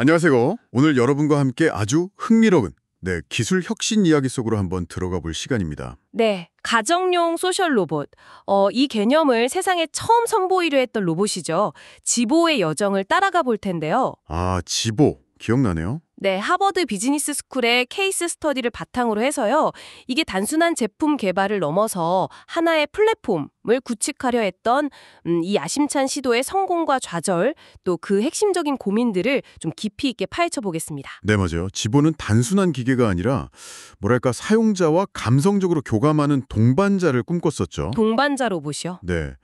안녕하세요. 오늘 여러분과 함께 아주 흥미로운 기술 혁신 이야기 속으로 한번 들어가 볼 시간입니다. 네, 가정용 소셜 로봇. 이 개념을 세상에 처음 선보이려 했던 로봇이죠. 지보의 여정을 따라가 볼 텐데요. 아, 지보. 기억나네요. 네, 하버드 비즈니스 스쿨의 케이스 스터디를 바탕으로 해서요. 이게 단순한 제품 개발을 넘어서 하나의 플랫폼을 구축하려 했던 이 야심찬 시도의 성공과 좌절, 또 그 핵심적인 고민들을 좀 깊이 있게 파헤쳐 보겠습니다. 네, 맞아요. 지보는 단순한 기계가 아니라 뭐랄까 사용자와 감성적으로 교감하는 동반자를 꿈꿨었죠. 동반자 로봇이요. 네.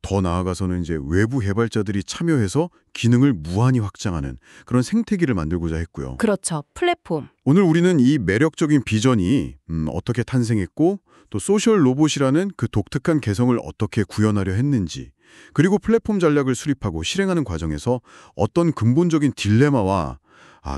더 나아가서는 이제 외부 개발자들이 참여해서 기능을 무한히 확장하는 그런 생태계를 만들고자 했고요. 그렇죠. 플랫폼. 오늘 우리는 이 매력적인 비전이 어떻게 탄생했고 또 소셜 로봇이라는 그 독특한 개성을 어떻게 구현하려 했는지 그리고 플랫폼 전략을 수립하고 실행하는 과정에서 어떤 근본적인 딜레마와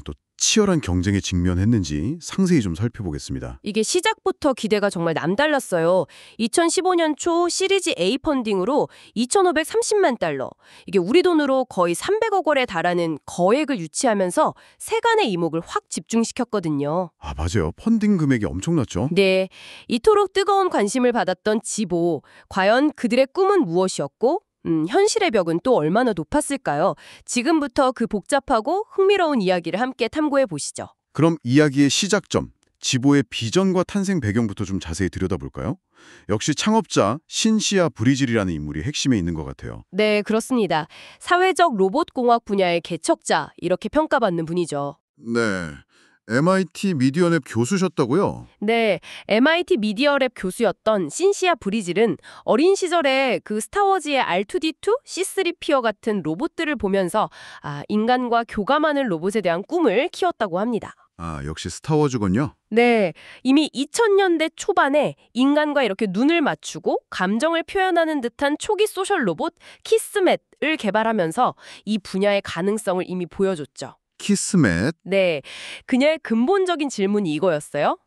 또 치열한 경쟁에 직면했는지 상세히 좀 살펴보겠습니다. 이게 시작부터 기대가 정말 남달랐어요. 2015년 초 시리즈 A 펀딩으로 2,530만 달러, 이게 우리 돈으로 거의 300억 원에 달하는 거액을 유치하면서 세간의 이목을 확 집중시켰거든요. 아, 맞아요. 펀딩 금액이 엄청났죠? 네, 이토록 뜨거운 관심을 받았던 지보, 과연 그들의 꿈은 무엇이었고 현실의 벽은 또 얼마나 높았을까요? 지금부터 그 복잡하고 흥미로운 이야기를 함께 탐구해 보시죠. 그럼 이야기의 시작점, 지보의 비전과 탄생 배경부터 좀 자세히 들여다볼까요? 역시 창업자 신시아 브리질이라는 인물이 핵심에 있는 것 같아요. 네, 그렇습니다. 사회적 로봇공학 분야의 개척자, 이렇게 평가받는 분이죠. 네. MIT 미디어랩 교수셨다고요? 네, MIT 미디어랩 교수였던 신시아 브리질은 어린 시절에 그 스타워즈의 R2D2, C3PO 같은 로봇들을 보면서 인간과 교감하는 로봇에 대한 꿈을 키웠다고 합니다. 아, 역시 스타워즈군요. 네, 이미 2000년대 초반에 인간과 이렇게 눈을 맞추고 감정을 표현하는 듯한 초기 소셜 로봇 키스맷을 개발하면서 이 분야의 가능성을 이미 보여줬죠. 키스맷. 네, 그녀의 근본적인 질문이 이거였어요.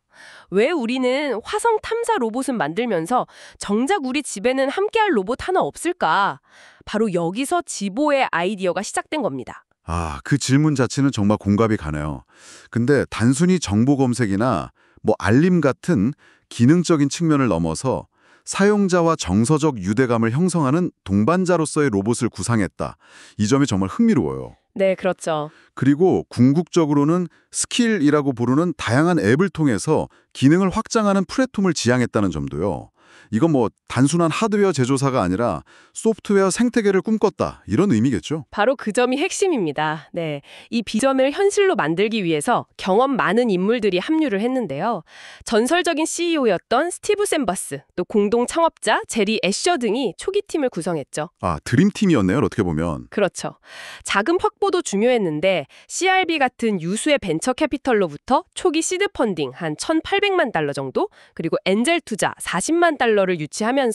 왜 우리는 화성 탐사 로봇을 만들면서 정작 우리 집에는 함께할 로봇 하나 없을까? 바로 여기서 지보의 아이디어가 시작된 겁니다. 아, 그 질문 자체는 정말 공감이 가네요. 근데 단순히 정보 검색이나 알림 같은 기능적인 측면을 넘어서 사용자와 정서적 유대감을 형성하는 동반자로서의 로봇을 구상했다. 이 점이 정말 흥미로워요. 네, 그렇죠. 그리고 궁극적으로는 스킬이라고 부르는 다양한 앱을 통해서 기능을 확장하는 플랫폼을 지향했다는 점도요. 이건 단순한 하드웨어 제조사가 아니라 소프트웨어 생태계를 꿈꿨다 이런 의미겠죠. 바로 그 점이 핵심입니다. 네, 이 비전을 현실로 만들기 위해서 경험 많은 인물들이 합류를 했는데요. 전설적인 CEO였던 스티브 샌버스, 또 공동 창업자 제리 애셔 등이 초기 팀을 구성했죠. 아, 드림팀이었네요. 어떻게 보면. 그렇죠. 자금 확보도 중요했는데 CRB 같은 유수의 벤처 캐피털로부터 초기 시드 펀딩 한 1,800만 달러 정도, 그리고 엔젤 투자 40만 달러를 유치하면서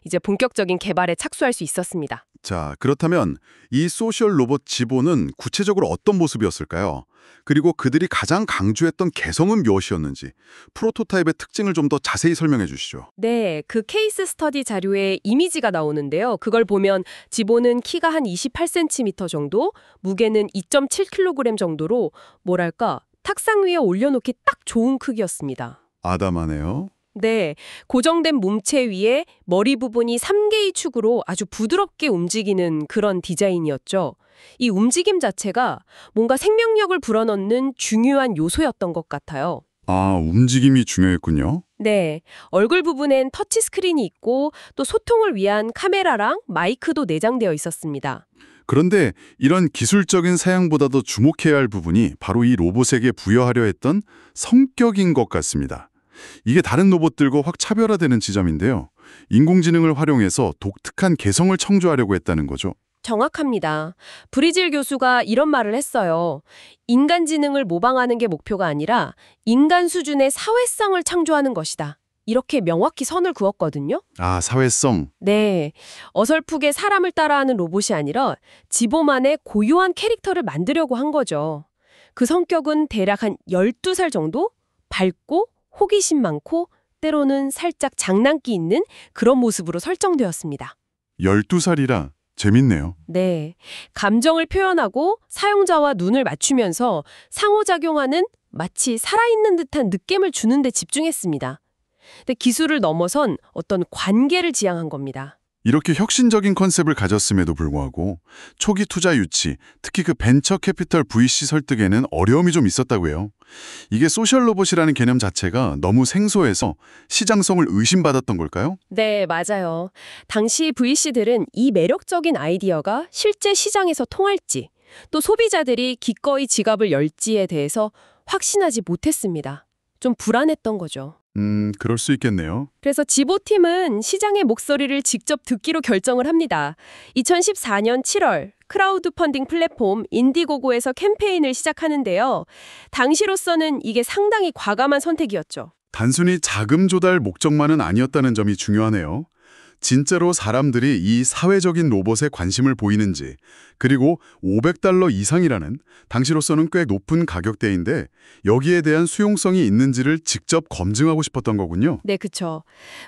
이제 본격적인 개발에 착수할 수 있었습니다. 자, 그렇다면 이 소셜 로봇 지보는 구체적으로 어떤 모습이었을까요? 그리고 그들이 가장 강조했던 개성은 무엇이었는지 프로토타입의 특징을 좀 더 자세히 설명해 주시죠. 네, 그 케이스 스터디 자료에 이미지가 나오는데요. 그걸 보면 지보는 키가 한 28cm 정도, 무게는 2.7kg 정도로 뭐랄까 탁상 위에 올려놓기 딱 좋은 크기였습니다. 아담하네요. 네, 고정된 몸체 위에 머리 부분이 3개의 축으로 아주 부드럽게 움직이는 그런 디자인이었죠. 이 움직임 자체가 뭔가 생명력을 불어넣는 중요한 요소였던 것 같아요. 아, 움직임이 중요했군요. 네, 얼굴 부분엔 터치스크린이 있고 또 소통을 위한 카메라랑 마이크도 내장되어 있었습니다. 그런데 이런 기술적인 사양보다도 주목해야 할 부분이 바로 이 로봇에게 부여하려 했던 성격인 것 같습니다. 이게 다른 로봇들과 확 차별화되는 지점인데요. 인공지능을 활용해서 독특한 개성을 창조하려고 했다는 거죠. 정확합니다. 브리질 교수가 이런 말을 했어요. 인간 지능을 모방하는 게 목표가 아니라 인간 수준의 사회성을 창조하는 것이다. 이렇게 명확히 선을 그었거든요. 아, 사회성. 네, 어설프게 사람을 따라하는 로봇이 아니라 지보만의 고유한 캐릭터를 만들려고 한 거죠. 그 성격은 대략 한 12살 정도? 밝고 호기심 많고 때로는 살짝 장난기 있는 그런 모습으로 설정되었습니다. 12살이라 재밌네요. 네. 감정을 표현하고 사용자와 눈을 맞추면서 상호작용하는 마치 살아있는 듯한 느낌을 주는 데 집중했습니다. 근데 기술을 넘어선 어떤 관계를 지향한 겁니다. 이렇게 혁신적인 컨셉을 가졌음에도 불구하고 초기 투자 유치, 특히 그 벤처 캐피털 VC 설득에는 어려움이 좀 있었다고 해요. 이게 소셜 로봇이라는 개념 자체가 너무 생소해서 시장성을 의심받았던 걸까요? 네, 맞아요. 당시 VC들은 이 매력적인 아이디어가 실제 시장에서 통할지, 또 소비자들이 기꺼이 지갑을 열지에 대해서 확신하지 못했습니다. 좀 불안했던 거죠. 그럴 수 있겠네요. 그래서 지보팀은 시장의 목소리를 직접 듣기로 결정을 합니다. 2014년 7월 크라우드 펀딩 플랫폼 인디고고에서 캠페인을 시작하는데요. 당시로서는 이게 상당히 과감한 선택이었죠. 단순히 자금 조달 목적만은 아니었다는 점이 중요하네요. 진짜로 사람들이 이 사회적인 로봇에 관심을 보이는지, 그리고 $500 이상이라는 당시로서는 꽤 높은 가격대인데 여기에 대한 수용성이 있는지를 직접 검증하고 싶었던 거군요. 네, 그쵸.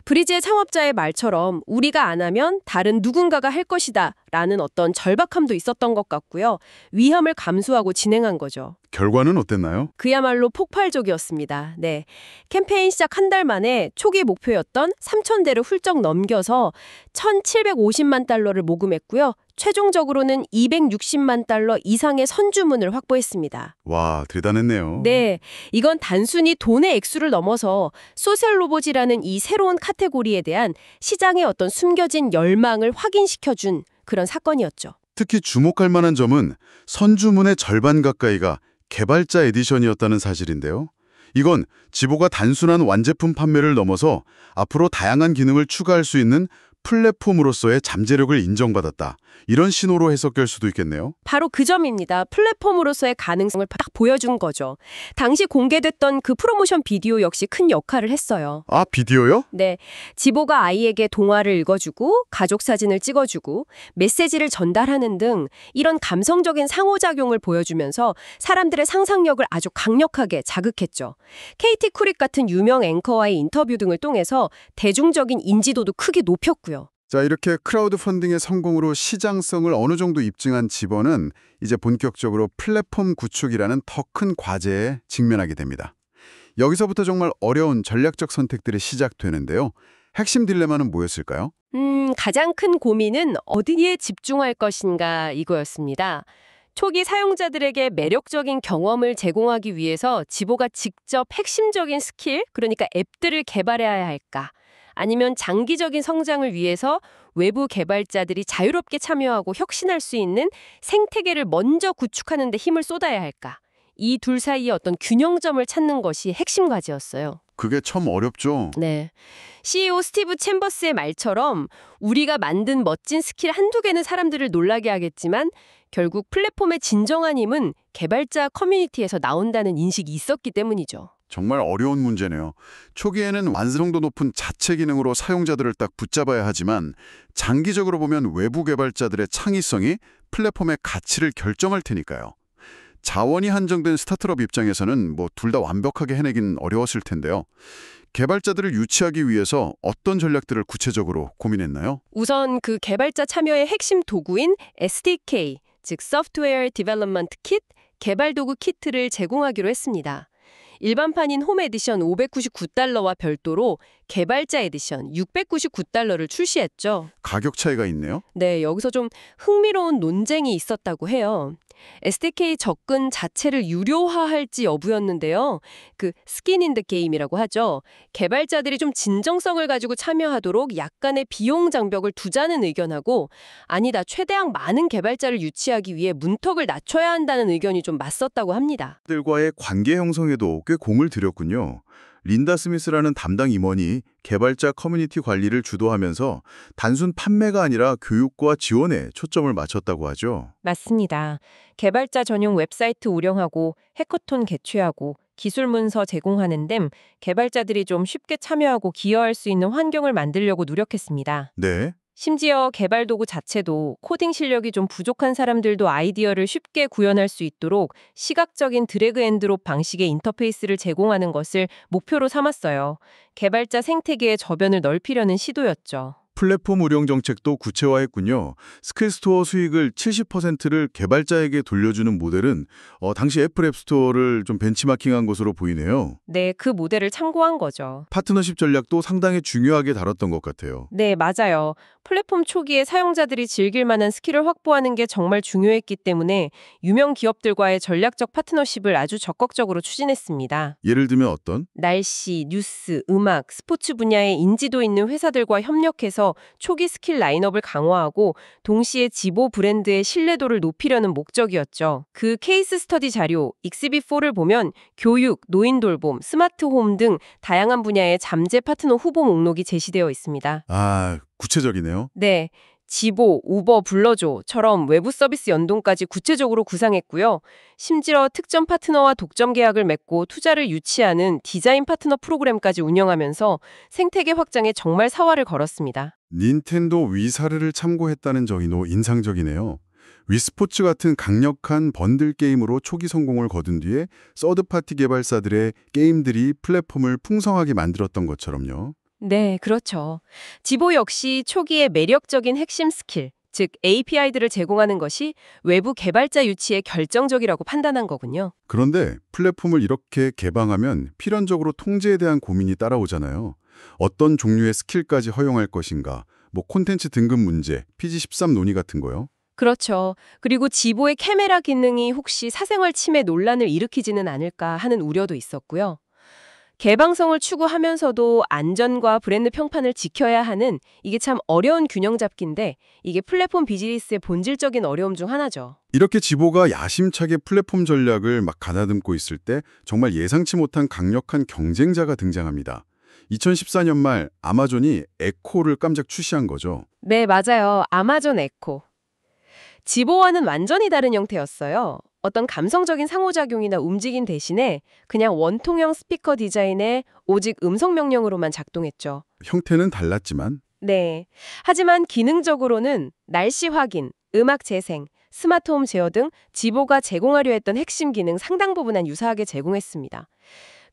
브리즈의 창업자의 말처럼 우리가 안 하면 다른 누군가가 할 것이다 라는 어떤 절박함도 있었던 것 같고요. 위험을 감수하고 진행한 거죠. 결과는 어땠나요? 그야말로 폭발적이었습니다. 네. 캠페인 시작 한 달 만에 초기 목표였던 3,000대를 훌쩍 넘겨서 $1,750만 모금했고요. 최종적으로는 $260만 이상의 선주문을 확보했습니다. 와, 대단했네요. 네, 이건 단순히 돈의 액수를 넘어서 소셜 로봇이라는 이 새로운 카테고리에 대한 시장의 어떤 숨겨진 열망을 확인시켜준 그런 사건이었죠. 특히 주목할 만한 점은 선주문의 절반 가까이가 개발자 에디션이었다는 사실인데요. 이건 지보가 단순한 완제품 판매를 넘어서 앞으로 다양한 기능을 추가할 수 있는 플랫폼으로서의 잠재력을 인정받았다. 이런 신호로 해석될 수도 있겠네요. 바로 그 점입니다. 플랫폼으로서의 가능성을 딱 보여준 거죠. 당시 공개됐던 그 프로모션 비디오 역시 큰 역할을 했어요. 아, 비디오요? 네, 지보가 아이에게 동화를 읽어주고 가족 사진을 찍어주고 메시지를 전달하는 등 이런 감성적인 상호작용을 보여주면서 사람들의 상상력을 아주 강력하게 자극했죠. KT 쿠릭 같은 유명 앵커와의 인터뷰 등을 통해서 대중적인 인지도도 크게 높였고요. 자, 이렇게 크라우드 펀딩의 성공으로 시장성을 어느 정도 입증한 지번은 이제 본격적으로 플랫폼 구축이라는 더 큰 과제에 직면하게 됩니다. 여기서부터 정말 어려운 전략적 선택들이 시작되는데요. 핵심 딜레마는 뭐였을까요? 가장 큰 고민은 어디에 집중할 것인가 이거였습니다. 초기 사용자들에게 매력적인 경험을 제공하기 위해서 지보가 직접 핵심적인 스킬, 그러니까 앱들을 개발해야 할까? 아니면 장기적인 성장을 위해서 외부 개발자들이 자유롭게 참여하고 혁신할 수 있는 생태계를 먼저 구축하는 데 힘을 쏟아야 할까? 이 둘 사이의 어떤 균형점을 찾는 것이 핵심 과제였어요. 그게 참 어렵죠. 네. CEO 스티브 챔버스의 말처럼 우리가 만든 멋진 스킬 한두 개는 사람들을 놀라게 하겠지만 결국 플랫폼의 진정한 힘은 개발자 커뮤니티에서 나온다는 인식이 있었기 때문이죠. 정말 어려운 문제네요. 초기에는 완성도 높은 자체 기능으로 사용자들을 딱 붙잡아야 하지만 장기적으로 보면 외부 개발자들의 창의성이 플랫폼의 가치를 결정할 테니까요. 자원이 한정된 스타트업 입장에서는 둘 다 완벽하게 해내긴 어려웠을 텐데요. 개발자들을 유치하기 위해서 어떤 전략들을 구체적으로 고민했나요? 우선 그 개발자 참여의 핵심 도구인 SDK, 즉 소프트웨어 디벨롭먼트 킷, 개발 도구 키트를 제공하기로 했습니다. 일반판인 홈 에디션 $599와 별도로 개발자 에디션 $699를 출시했죠. 가격 차이가 있네요. 네, 여기서 좀 흥미로운 논쟁이 있었다고 해요. SDK 접근 자체를 유료화할지 여부였는데요. 그 스킨 인 더 게임이라고 하죠. 개발자들이 좀 진정성을 가지고 참여하도록 약간의 비용 장벽을 두자는 의견하고 아니다, 최대한 많은 개발자를 유치하기 위해 문턱을 낮춰야 한다는 의견이 좀 맞섰다고 합니다. 들과의 관계 형성에도 꽤 공을 들였군요. 린다 스미스라는 담당 임원이 개발자 커뮤니티 관리를 주도하면서 단순 판매가 아니라 교육과 지원에 초점을 맞췄다고 하죠. 맞습니다. 개발자 전용 웹사이트 운영하고 해커톤 개최하고 기술 문서 제공하는 등 개발자들이 좀 쉽게 참여하고 기여할 수 있는 환경을 만들려고 노력했습니다. 네. 심지어 개발 도구 자체도 코딩 실력이 좀 부족한 사람들도 아이디어를 쉽게 구현할 수 있도록 시각적인 드래그 앤 드롭 방식의 인터페이스를 제공하는 것을 목표로 삼았어요. 개발자 생태계의 저변을 넓히려는 시도였죠. 플랫폼 운영 정책도 구체화했군요. 스킬스토어 수익을 70%를 개발자에게 돌려주는 모델은 당시 애플 앱스토어를 좀 벤치마킹한 것으로 보이네요. 네, 그 모델을 참고한 거죠. 파트너십 전략도 상당히 중요하게 다뤘던 것 같아요. 네, 맞아요. 플랫폼 초기에 사용자들이 즐길 만한 스킬을 확보하는 게 정말 중요했기 때문에 유명 기업들과의 전략적 파트너십을 아주 적극적으로 추진했습니다. 예를 들면 어떤? 날씨, 뉴스, 음악, 스포츠 분야의 인지도 있는 회사들과 협력해서 초기 스킬 라인업을 강화하고 동시에 지보 브랜드의 신뢰도를 높이려는 목적이었죠. 그 케이스 스터디 자료 익스비4를 보면 교육, 노인 돌봄, 스마트홈 등 다양한 분야의 잠재 파트너 후보 목록이 제시되어 있습니다. 아, 구체적이네요. 네. 지보, 우버 불러줘처럼 외부 서비스 연동까지 구체적으로 구상했고요. 심지어 특정 파트너와 독점 계약을 맺고 투자를 유치하는 디자인 파트너 프로그램까지 운영하면서 생태계 확장에 정말 사활을 걸었습니다. 닌텐도 위 사례를 참고했다는 점이 인상적이네요. 위스포츠 같은 강력한 번들 게임으로 초기 성공을 거둔 뒤에 서드파티 개발사들의 게임들이 플랫폼을 풍성하게 만들었던 것처럼요. 네, 그렇죠. 지보 역시 초기에 매력적인 핵심 스킬, 즉 API들을 제공하는 것이 외부 개발자 유치에 결정적이라고 판단한 거군요. 그런데 플랫폼을 이렇게 개방하면 필연적으로 통제에 대한 고민이 따라오잖아요. 어떤 종류의 스킬까지 허용할 것인가, 콘텐츠 등급 문제, PG13 논의 같은 거요. 그렇죠. 그리고 지보의 카메라 기능이 혹시 사생활 침해 논란을 일으키지는 않을까 하는 우려도 있었고요. 개방성을 추구하면서도 안전과 브랜드 평판을 지켜야 하는 이게 참 어려운 균형 잡기인데 이게 플랫폼 비즈니스의 본질적인 어려움 중 하나죠. 이렇게 지보가 야심차게 플랫폼 전략을 막 가다듬고 있을 때 정말 예상치 못한 강력한 경쟁자가 등장합니다. 2014년 말 아마존이 에코를 깜짝 출시한 거죠. 네, 맞아요. 아마존 에코. 지보와는 완전히 다른 형태였어요. 어떤 감성적인 상호작용이나 움직임 대신에 그냥 원통형 스피커 디자인에 오직 음성 명령으로만 작동했죠. 형태는 달랐지만 네. 하지만 기능적으로는 날씨 확인, 음악 재생, 스마트홈 제어 등 지보가 제공하려 했던 핵심 기능 상당 부분은 유사하게 제공했습니다.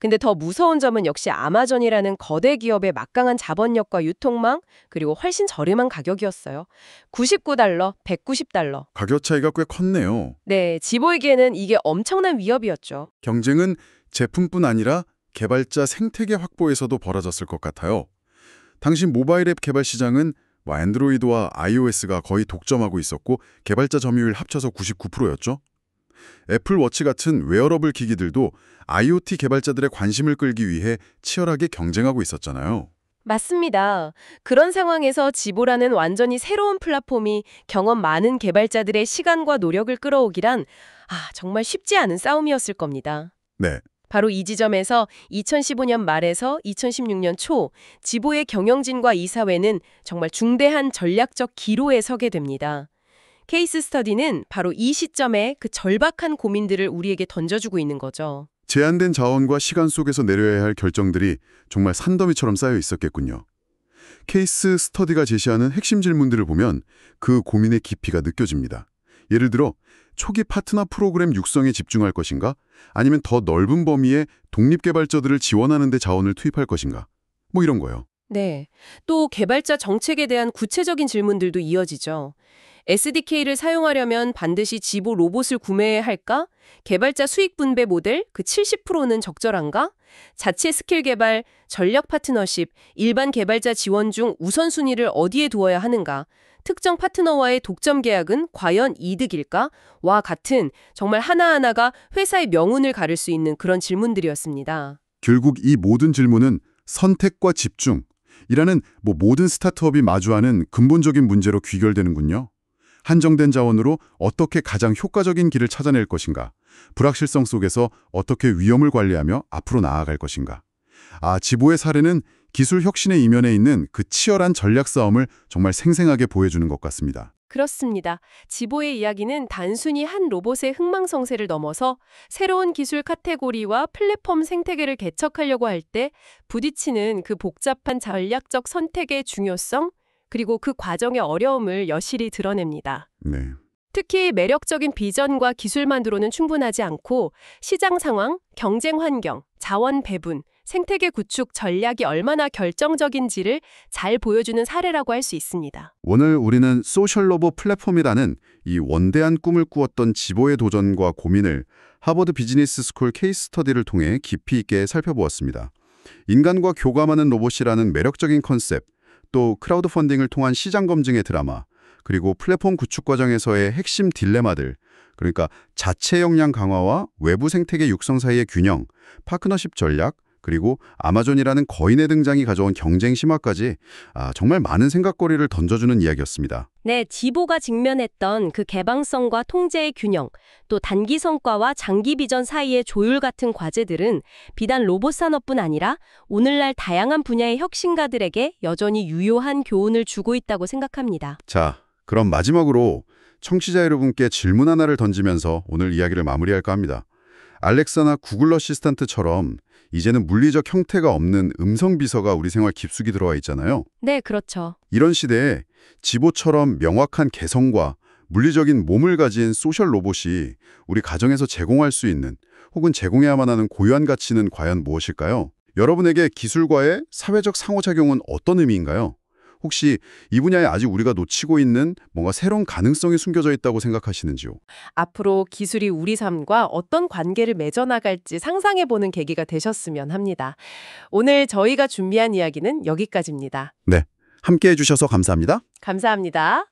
근데 더 무서운 점은 역시 아마존이라는 거대 기업의 막강한 자본력과 유통망, 그리고 훨씬 저렴한 가격이었어요. $99, $190. 가격 차이가 꽤 컸네요. 네, 지보에게는 이게 엄청난 위협이었죠. 경쟁은 제품뿐 아니라 개발자 생태계 확보에서도 벌어졌을 것 같아요. 당시 모바일 앱 개발 시장은 안드로이드와 iOS가 거의 독점하고 있었고 개발자 점유율 합쳐서 99%였죠. 애플워치 같은 웨어러블 기기들도 IoT 개발자들의 관심을 끌기 위해 치열하게 경쟁하고 있었잖아요. 맞습니다. 그런 상황에서 지보라는 완전히 새로운 플랫폼이 경험 많은 개발자들의 시간과 노력을 끌어오기란 정말 쉽지 않은 싸움이었을 겁니다. 네. 바로 이 지점에서 2015년 말에서 2016년 초 지보의 경영진과 이사회는 정말 중대한 전략적 기로에 서게 됩니다. 케이스 스터디는 바로 이 시점에 그 절박한 고민들을 우리에게 던져주고 있는 거죠. 제한된 자원과 시간 속에서 내려야 할 결정들이 정말 산더미처럼 쌓여 있었겠군요. 케이스 스터디가 제시하는 핵심 질문들을 보면 그 고민의 깊이가 느껴집니다. 예를 들어 초기 파트너 프로그램 육성에 집중할 것인가? 아니면 더 넓은 범위의 독립개발자들을 지원하는 데 자원을 투입할 것인가? 이런 거요. 네. 또 개발자 정책에 대한 구체적인 질문들도 이어지죠. SDK를 사용하려면 반드시 지보 로봇을 구매해야 할까? 개발자 수익 분배 모델 그 70%는 적절한가? 자체 스킬 개발, 전략 파트너십, 일반 개발자 지원 중 우선순위를 어디에 두어야 하는가? 특정 파트너와의 독점 계약은 과연 이득일까? 와 같은 정말 하나하나가 회사의 명운을 가를 수 있는 그런 질문들이었습니다. 결국 이 모든 질문은 선택과 집중이라는 모든 스타트업이 마주하는 근본적인 문제로 귀결되는군요. 한정된 자원으로 어떻게 가장 효과적인 길을 찾아낼 것인가? 불확실성 속에서 어떻게 위험을 관리하며 앞으로 나아갈 것인가? 지보의 사례는 기술 혁신의 이면에 있는 그 치열한 전략 싸움을 정말 생생하게 보여주는 것 같습니다. 그렇습니다. 지보의 이야기는 단순히 한 로봇의 흥망성쇠를 넘어서 새로운 기술 카테고리와 플랫폼 생태계를 개척하려고 할 때 부딪히는 그 복잡한 전략적 선택의 중요성, 그리고 그 과정의 어려움을 여실히 드러냅니다. 네. 특히 매력적인 비전과 기술만으로는 충분하지 않고 시장 상황, 경쟁 환경, 자원 배분, 생태계 구축 전략이 얼마나 결정적인지를 잘 보여주는 사례라고 할 수 있습니다. 오늘 우리는 소셜 로봇 플랫폼이라는 이 원대한 꿈을 꾸었던 지보의 도전과 고민을 하버드 비즈니스 스쿨 케이스 스터디를 통해 깊이 있게 살펴보았습니다. 인간과 교감하는 로봇이라는 매력적인 컨셉, 또 크라우드 펀딩을 통한 시장 검증의 드라마, 그리고 플랫폼 구축 과정에서의 핵심 딜레마들, 그러니까 자체 역량 강화와 외부 생태계 육성 사이의 균형, 파트너십 전략, 그리고 아마존이라는 거인의 등장이 가져온 경쟁 심화까지 정말 많은 생각거리를 던져주는 이야기였습니다. 네, 지보가 직면했던 그 개방성과 통제의 균형, 또 단기 성과와 장기 비전 사이의 조율 같은 과제들은 비단 로봇 산업뿐 아니라 오늘날 다양한 분야의 혁신가들에게 여전히 유효한 교훈을 주고 있다고 생각합니다. 자, 그럼 마지막으로 청취자 여러분께 질문 하나를 던지면서 오늘 이야기를 마무리할까 합니다. 알렉사나 구글 어시스턴트처럼 이제는 물리적 형태가 없는 음성 비서가 우리 생활 깊숙이 들어와 있잖아요. 네, 그렇죠. 이런 시대에 지보처럼 명확한 개성과 물리적인 몸을 가진 소셜 로봇이 우리 가정에서 제공할 수 있는 혹은 제공해야만 하는 고유한 가치는 과연 무엇일까요? 여러분에게 기술과의 사회적 상호작용은 어떤 의미인가요? 혹시 이 분야에 아직 우리가 놓치고 있는 뭔가 새로운 가능성이 숨겨져 있다고 생각하시는지요? 앞으로 기술이 우리 삶과 어떤 관계를 맺어나갈지 상상해보는 계기가 되셨으면 합니다. 오늘 저희가 준비한 이야기는 여기까지입니다. 네, 함께해 주셔서 감사합니다. 감사합니다.